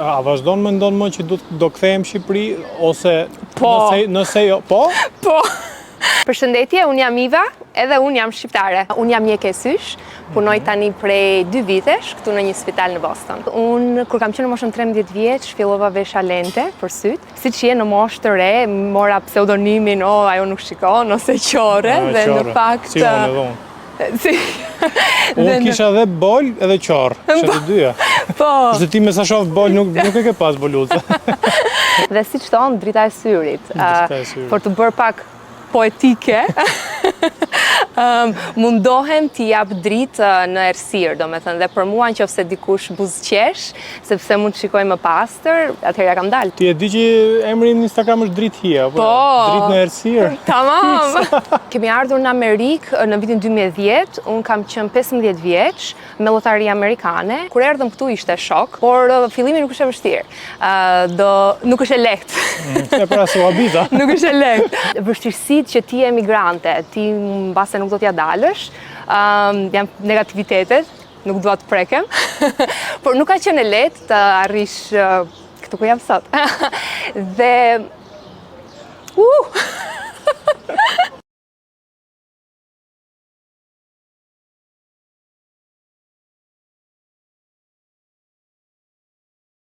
A vazhdon mendon më që do kthehem në Shqipëri ose Po. nëse jo, po? Po. Përshëndetje, unë jam Iva, edhe unë jam shqiptare. Unë jam mjeke sysh, punoj tani prej 2 vitesh këtu në një spital në Boston. Unë, kur kam qenë në moshën 13 vjeç, fillova vesha lente për syt. Siç je në moshë të re, mora pseudonimin, ajo nuk shikon, ose Qore, dhe në fakt... Si unë edhe unë. Si. Unë kisha dhe bol edhe Qorë, kisha të dyja. Po. Shtë ti me sa shoh bol nuk e ke pas boluzë. Dhe siç thonë, drita e syrit. Drita e syrit. Për të bërë pak poetike, mundohem t'i jap dritë në errësirë, domethënë, dhe për mua nëse dikush buzëqesh, sepse mund të shikoj më pastër, atëherë ja kam dalë. Ti e di që emri në Instagram është Dritë Hia, Po. Dritë në errësirë. Tamam. Kemi ardhur në Amerikë në vitin 2010, unë kam qenë 15 vjeç me llotari amerikane. Kur erdhëm këtu ishte shok, por fillimi nuk ishte vështirë. Nuk është e lehtë. Se pra se habita. Nuk është e lehtë. Vështirësitë që ti je emigrante, ti mbase nuk do t'ja dalësh, janë negativitetet, nuk dua të prekem, por nuk ka qenë e lehtë të arrish këtu ku jam sot. Dhe